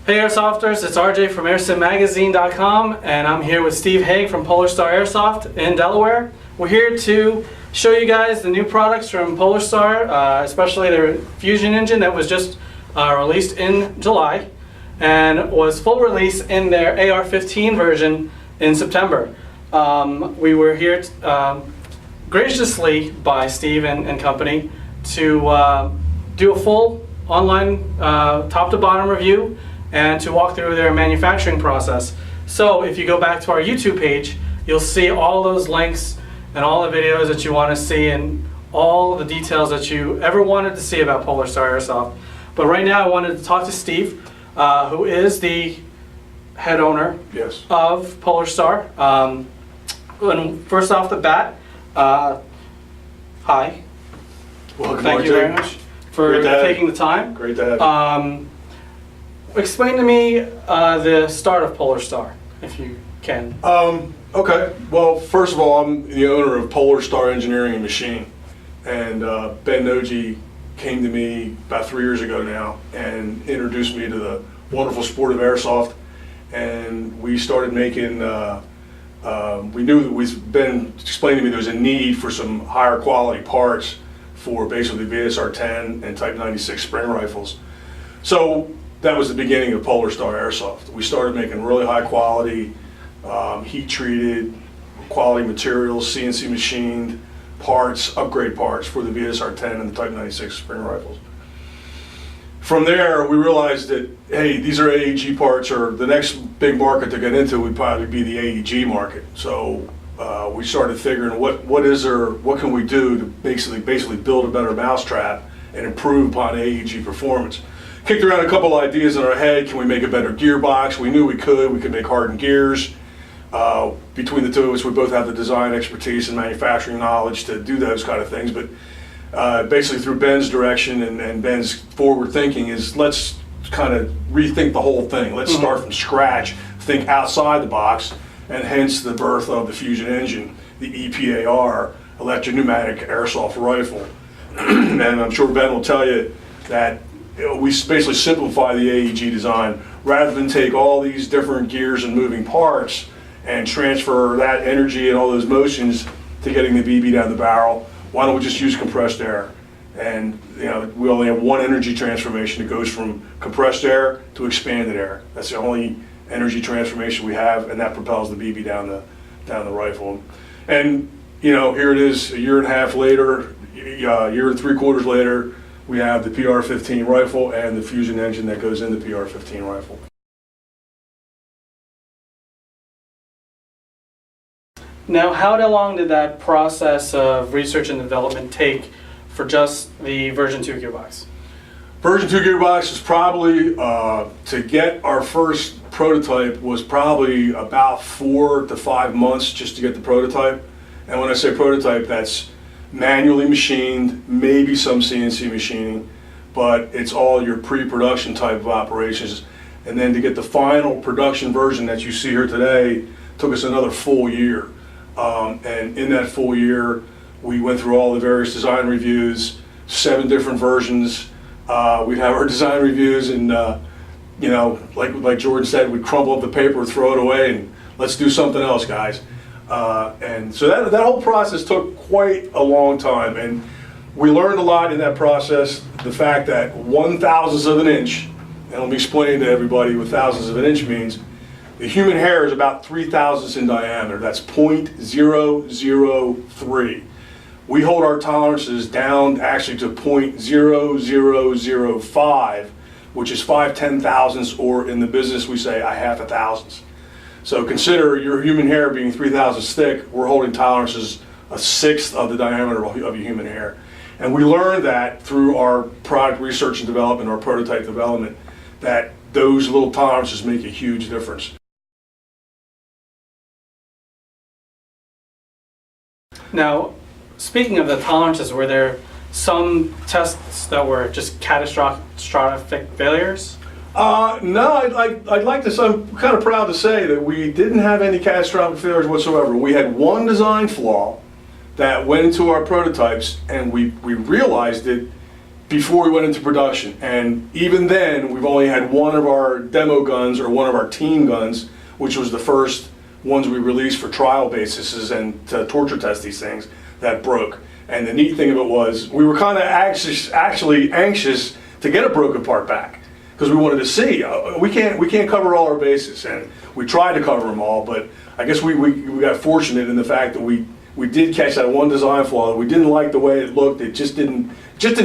Hey Airsofters, it's RJ from AirSimMagazine.com, and I'm here with Steve Hague from PolarStar Airsoft in Delaware. We're here to show you guys the new products from PolarStar, especially their Fusion Engine that was just released in July and was full release in their AR-15 version in September. We were here graciously by Steve and company to do a full online top to bottom review and to walk through their manufacturing process. So if you go back to our YouTube page, you'll see all those links and all the videos that you want to see and all the details that you ever wanted to see about PolarStar Airsoft. But right now I wanted to talk to Steve, who is the head owner of PolarStar. And first off the bat, hi. Welcome, Thank you very much for taking the time. Great to have you. Explain to me the start of PolarStar, if you can. Okay, well, first of all, I'm the owner of PolarStar Engineering and Machine, and Ben Noji came to me about 3 years ago now and introduced me to the wonderful sport of airsoft, and we started making, we knew that Ben explained to me there was a need for some higher quality parts for basically VSR 10 and Type 96 spring rifles. So that was the beginning of PolarStar Airsoft. We started making really high quality, heat treated, quality materials, CNC machined parts, upgrade parts for the VSR 10 and the Type 96 spring rifles. From there, we realized that, hey, these are AEG parts, or the next big market to get into would probably be the AEG market. So we started figuring what can we do to basically build a better mousetrap and improve upon AEG performance. Kicked around a couple ideas in our head. Can we make a better gearbox? We knew we could make hardened gears. Between the two of us, we both have the design expertise and manufacturing knowledge to do those kind of things. But basically through Ben's direction and Ben's forward thinking is let's kind of rethink the whole thing. Let's start from scratch, think outside the box, and hence the birth of the Fusion Engine, the EPAR, electro-pneumatic airsoft rifle. And I'm sure Ben will tell you that we basically simplify the AEG design rather than take all these different gears and moving parts and transfer that energy and all those motions to getting the BB down the barrel. Why don't we just use compressed air? And we only have one energy transformation that goes from compressed air to expanded air. That's the only energy transformation we have, and that propels the BB down the rifle. And here it is, a year and a half later, year and 3/4 later, we have the PR-15 rifle and the Fusion engine that goes in the PR-15 rifle. Now, how long did that process of research and development take for just the version 2 gearbox? Version 2 gearbox is probably, to get our first prototype was probably about 4 to 5 months just to get the prototype. And when I say prototype, that's manually machined, maybe some CNC machining, but it's all your pre-production type of operations. And then to get the final production version that you see here today took us another full year. And in that full year, we went through all the various design reviews, 7 different versions. We'd have our design reviews and, like Jordan said, we'd crumple up the paper, throw it away, and let's do something else, guys. And so that whole process took quite a long time, and we learned a lot in that process. The fact that 1/1000th of an inch, and let me explain to everybody what thousandths of an inch means. The human hair is about 3/1000ths in diameter. That's 0.003. We hold our tolerances down actually to 0.0005, which is 5/10,000ths, or in the business we say a 1/2,000th. So consider your human hair being 3/1000ths thick. We're holding tolerances 1/6 of the diameter of your human hair. And we learned that through our product research and development, our prototype development, that those little tolerances make a huge difference. Now, speaking of the tolerances, were there some tests that were just catastrophic failures? No, I'd like to say, I'm kind of proud to say that we didn't have any catastrophic failures whatsoever. We had one design flaw that went into our prototypes, and we realized it before we went into production. And even then, we've only had one of our demo guns, or one of our team guns, which was the first ones we released for trial bases and to torture test these things, that broke. And the neat thing of it was, we were kind of actually anxious to get a broken part back, because we wanted to see. We can't cover all our bases, and we tried to cover them all, but I guess we got fortunate in the fact that we did catch that one design flaw. We didn't like the way it looked. It just didn't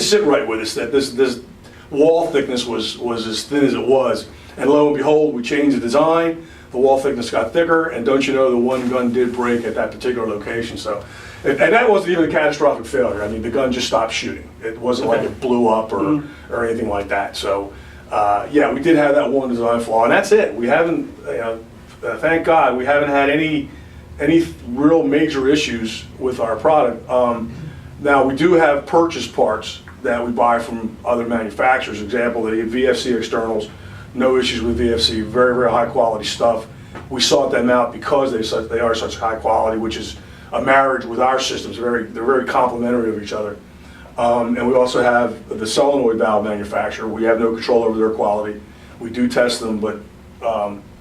sit right with us, that this wall thickness was as thin as it was. And lo and behold, we changed the design, the wall thickness got thicker, and don't you know, the one gun did break at that particular location. So, and that wasn't even a catastrophic failure. I mean, the gun just stopped shooting. It wasn't like it blew up or anything like that. So, yeah, we did have that one design flaw, and that's it. We haven't, thank God, we haven't had any real major issues with our product. Now, we do have purchase parts that we buy from other manufacturers. Example, the VFC externals, no issues with VFC, very, very high quality stuff. We sought them out because they are such high quality, which is a marriage with our systems. They're very complementary of each other. And we also have the solenoid valve manufacturer. We have no control over their quality. We do test them, but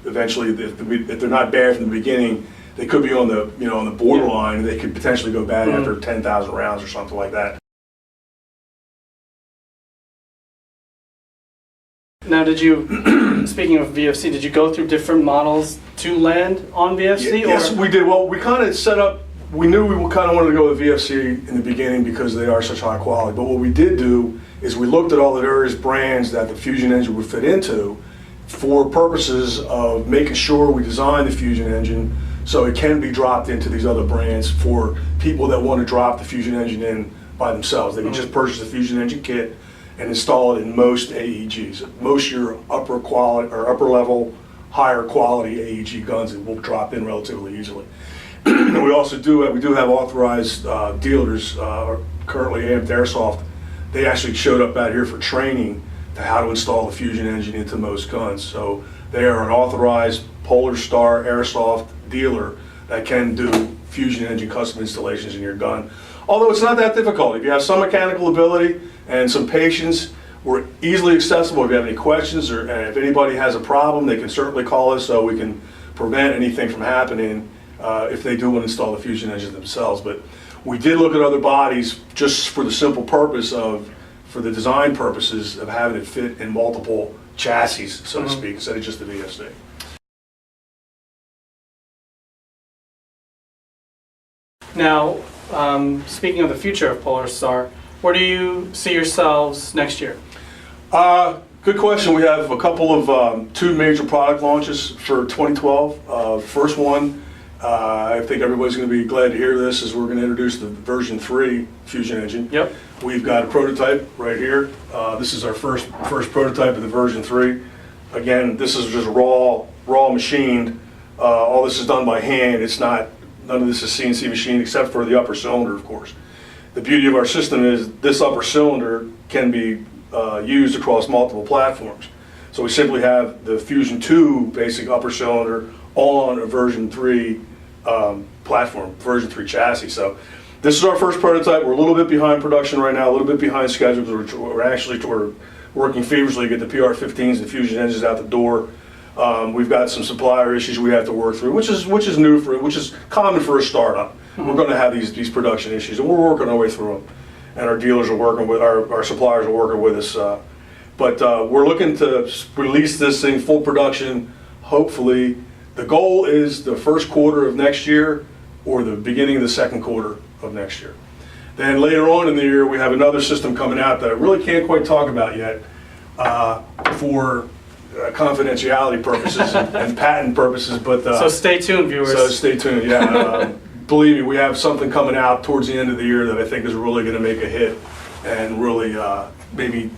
eventually, if they're not bad from the beginning, they could be on the borderline. They could potentially go bad after 10,000 rounds or something like that. Now, did you, speaking of VFC, did you go through different models to land on VFC? Yes, we did. Well, we kind of set up, we knew we kind of wanted to go with VFC in the beginning because they are such high quality. But what we did do is we looked at all the various brands that the Fusion engine would fit into for purposes of making sure we designed the Fusion engine so it can be dropped into these other brands for people that want to drop the Fusion engine in by themselves. They can just purchase the Fusion engine kit and install it in most AEGs. Most your upper quality or upper level, higher quality AEG guns, it will drop in relatively easily. And we also do have authorized dealers, currently Amped Airsoft. They actually showed up out here for training to how to install the Fusion engine into most guns. So they are an authorized PolarStar Airsoft dealer that can do Fusion engine custom installations in your gun. Although it's not that difficult. If you have some mechanical ability and some patience, we're easily accessible. If you have any questions or if anybody has a problem, they can certainly call us so we can prevent anything from happening if they do want to install the Fusion engine themselves. But we did look at other bodies just for the simple purpose of, for the design purposes of having it fit in multiple chassis, so to speak, instead of just the VFC. Now, speaking of the future of PolarStar, where do you see yourselves next year? Good question. We have a couple of two major product launches for 2012. First one, I think everybody's going to be glad to hear this, is we're going to introduce the version 3 Fusion engine. Yep. We've got a prototype right here. This is our first prototype of the version 3. Again, this is just raw machined. All this is done by hand. It's not, none of this is CNC machined except for the upper cylinder, of course. The beauty of our system is this upper cylinder can be used across multiple platforms. So we simply have the Fusion 2 basic upper cylinder on a version 3 platform, version 3 chassis. So this is our first prototype. We're a little bit behind production right now, a little bit behind schedule, because we're working feverishly to get the PR-15s and Fusion engines out the door. We've got some supplier issues we have to work through, which is new for it, which is common for a startup. We're going to have these production issues, and we're working our way through them. And our dealers are working with, our suppliers are working with us. But we're looking to release this thing full production, hopefully. The goal is the first quarter of next year or the beginning of the second quarter of next year. Then later on in the year, we have another system coming out that I really can't quite talk about yet for confidentiality purposes and patent purposes. But so stay tuned, viewers. So stay tuned, yeah. Believe me, we have something coming out towards the end of the year that I think is really going to make a hit, and really maybe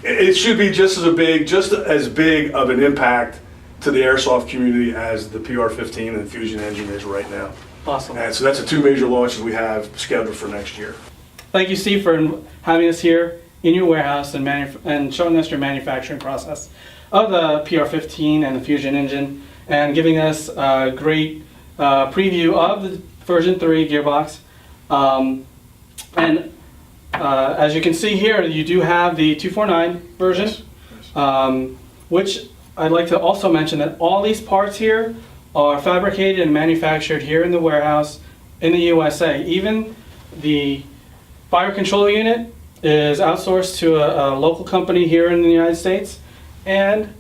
it should be just as big of an impact to the airsoft community as the PR-15 and the Fusion engine is right now. Awesome. And so that's the two major launches we have scheduled for next year. Thank you, Steve, for having us here in your warehouse and showing us your manufacturing process of the PR-15 and the Fusion engine, and giving us a great preview of the version 3 gearbox. And as you can see here, you do have the 249 version, which I'd like to also mention that all these parts here are fabricated and manufactured here in the warehouse in the USA. Even the fire control unit is outsourced to a local company here in the United States, and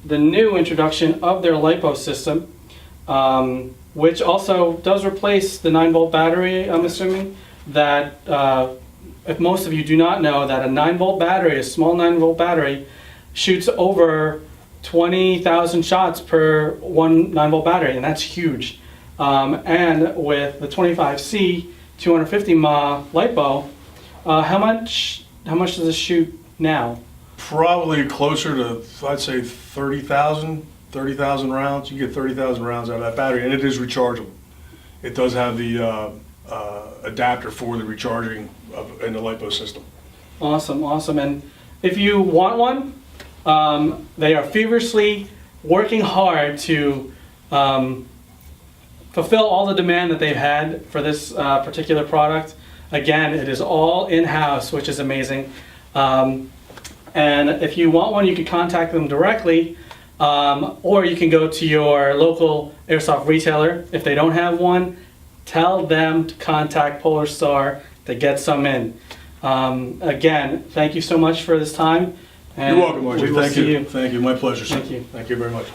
the new introduction of their LiPo system, which also does replace the 9-volt battery, I'm assuming, that if most of you do not know, that a 9-volt battery, a small 9-volt battery, shoots over 20,000 shots per one 9-volt battery, and that's huge. And with the 25C 250 mAh LiPo, how much does this shoot now? Probably closer to, I'd say 30,000 rounds. You get 30,000 rounds out of that battery, and it is rechargeable. It does have the adapter for the recharging in the LiPo system. Awesome. And if you want one, they are feverishly working hard to fulfill all the demand that they've had for this particular product. Again, it is all in-house, which is amazing. And if you want one, you can contact them directly, or you can go to your local airsoft retailer. If they don't have one, tell them to contact PolarStar to get some in. Again, thank you so much for this time. You're welcome, Noji. We will see you. Thank you. My pleasure, sir. Thank you. Thank you very much.